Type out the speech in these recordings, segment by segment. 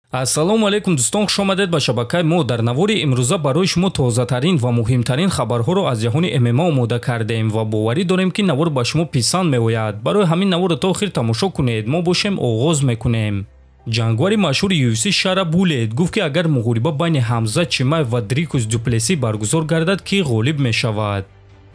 Ассалому алейкум дӯстон, хуш омадед ба шабакаи мо. Дар навори имрӯза барои шумо тозатарин ва муҳимтарин хабарҳоро аз ҷаҳони ММА омода кардем ва боварӣ дорем ки навор ба шумо писанд меояд. Барои ҳамин наворро то охир тамошо кунед. Мо бошем оғоз мекунем. ҷангвари машҳури UFC Шара Булет гуфт ки агар муғориба байни Ҳамза Чимаев ва Дрикус Дуплеси баргузор гардад, ки ғолиб мешавад.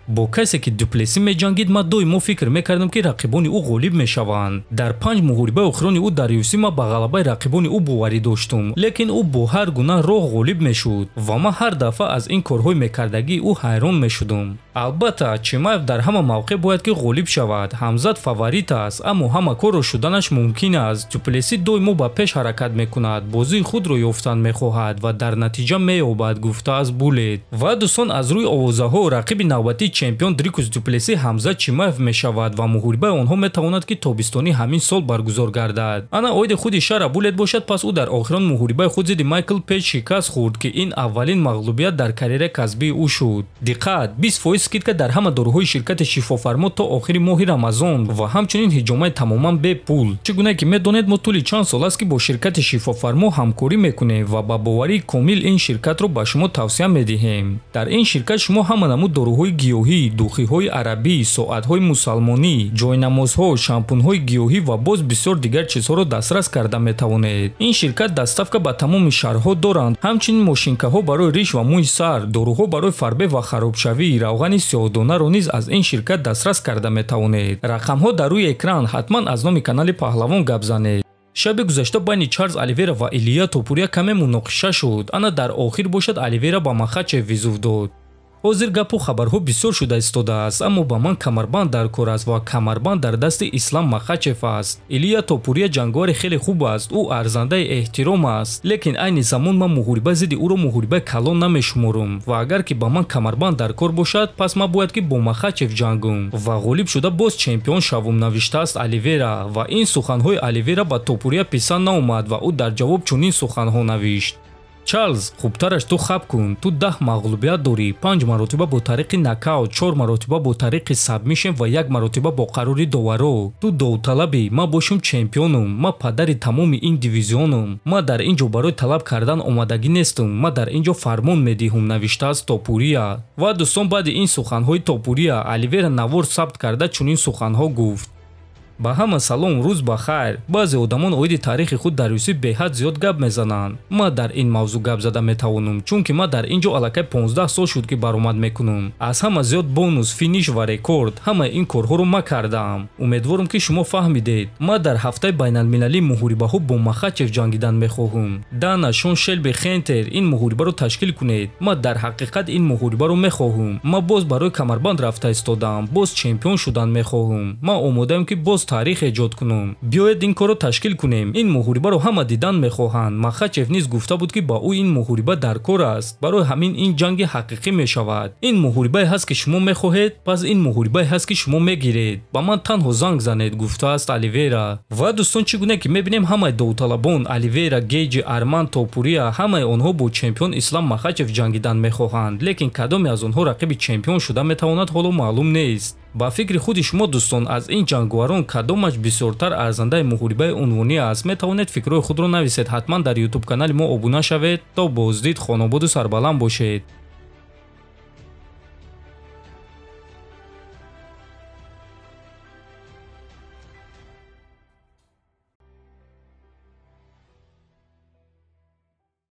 бо касе ки Дуплеси меҷангид, ма доимо фикр мекардам ки рақибони ӯ ғолиб мешаванд. Дар 5 муғорибаи охирони ӯ дар UFC ма ба ғалабаи рақибони ӯ боварӣ доштум, лекин ӯ бо ҳар гуна роҳ ғолиб мешуд ва ман ҳар дафъа аз ин корҳои мекардагии ӯ ҳайрон мешудум. Албатта, Чимаев дар ҳама мавқеъ бояд ки ғолиб шавад. Ҳамзат фаворит аст, аммо ҳама корро шуданаш мумкин аст. Дуплеси доимо ба пеш ҳаракат мекунад, бозии худро ёфтан мехоҳад ва дар натиҷа меёбад, гуфтааст Булет. Ва дӯстон, аз рӯи овозаҳо рақиби навбатии чемпион Дрикус Дуплеси Ҳамзат Чимаев мешавад ва муғорибаи онҳо метавонад ки тобистони ҳамин сол баргузор гардад. Ана оиди худи Шара Булет бошад, пас ӯ дар охирон муғорибаи худ зидди Майкл Пейҷ шикаст хӯрд, ки ин аввалин мағлубият дар карьераи касбии ӯ шуд. Диққат, 20% скидка дар ҳама дороҳои ширкати шифофармо то охири моҳи Рамазон ва ҳамчунин ҳиҷомаи тамоман бепул. Чӣ гуна ки медонед, мо тӯли чанд сол аст ки бо ширкати шифофармо ҳамкорӣ мекунем ва ба боварии комил ин ширкатро ба шумо тавсия медиҳем. Дар ин ширкат шумо ҳама намуд дороҳои гиёҳӣ, духиҳои арабӣ, соатҳои мусалмонӣ, ҷойнамозҳо, шампунҳои гиёҳӣ ва боз бисёр дигар чизҳоро дастрас карда метавонед. Ин ширкат дастафка ба тамоми шаҳрҳо доранд, ҳамчунин мошинкаҳо барои риш ва мӯи сар, доруҳо барои фарбе ва харобшавӣ, равғани сиёҳдонаро низ аз ин ширкат дастрас карда метавонед. Рақамҳо дар рӯи экран, ҳатман аз номи канали Паҳлавон гап занед. шаби гузашта байни Чарлз Оливера ва Илия Топурия каме муноқиша шуд. Ана дар охир бошад Оливера ба Махачев визув дод. ҳозир гапу хабарҳо бисёр шуда истодааст, аммо ба ман камарбанд дар кор аст ва камарбанд дар дасти Ислам Махачев аст. Илия Топурия ҷангвари хеле хуб аст, ӯ арзандаи эҳтиром аст, лекин айни замон ман муғориба зидди ӯро муғорибаи калон намешуморам ва агар ки ба ман камарбанд дар кор бошад, пас ман бояд ки бо Махачев ҷангум ва ғолиб шуда боз чемпион шавум, навиштааст Оливера. Ва ин суханҳои Оливера ба Топурия писанд наомад ва ӯ дар ҷавоб чунин суханҳо навишт: Чарлз, хубтараш ту хаб кун. Ту 10 мағлубият дорӣ, 5 маротиба бо тариқи нокаут, 4 маротиба бо тариқи сабмишн ва 1 маротиба бо қарори доваро. Ту довталабӣ, ма бошум чемпионум, ма падари тамоми ин дивизионум. Ма дар инҷо барои талаб кардан омадагӣ нестум, ма дар инҷо фармон медиҳум, навиштааст Топурия. Ва дӯстон, баъди ин суханҳои Топурия, Оливера навор сабт карда чунин суханҳо гуфт: ба ҳама салом, рӯз ба хайр. Баъзе одамон оиди таърихи худ дар UFC беҳад зиёд гап мезананд. Ма дар ин мавзӯъ гап зада метавонам, чунки ма дар инҷо аллакай 15 сол шуд ки баромад мекунам. Аз ҳама зиёд бонус, финиш ва рекорд, ҳамаи ин корҳоро ма кардаам. Умедворам ки шумо фаҳмидед. Ма дар ҳафтаи байналмилалии муҳорибаҳо бо Махачев ҷангидан мехоҳам. Дана, Шон Шелби, Хентер, ин муҳорибаро ташкил кунед. Ма дар ҳақиқат ин муҳорибаро мехоҳам. Ма боз барои камарбанд рафта истодаам, боз чемпион шудан мехоҳам. Ма омодаам ки боз таърих эҷод кунам. Биёед ин корро ташкил кунем. Ин муҳорибаро ҳама дидан мехоҳанд. Махачев низ гуфта буд ки ба ӯ ин муҳориба дар кор аст. Барои ҳамин ин ҷанги ҳақиқӣ мешавад. Ин муҳорибае ҳаст ки шумо мехоҳед, пас ин муҳорибае ҳаст ки шумо мегиред. Ба ман танҳо занг занед, гуфтааст Оливера. Ва дӯстон, чӣ гуна ки мебинем ҳамаи довталабон, Оливера, Гейҷи, Арман, Топурия, ҳамаи онҳо бо чемпион Ислам Махачев ҷангидан мехоҳанд, лекин кадоме аз онҳо рақиби чемпион шуда метавонад, ҳоло маълум нест. ба фикри худи шумо дӯстон, аз ин ҷангварон кадомаш бисёртар арзандаи муҳорибаи унвонӣ аст? Метавонед фикрҳои худро нависед. ҳатман дар YouTube канали мо обуна шавед. То боздид, хонободу сарбаланд бошед.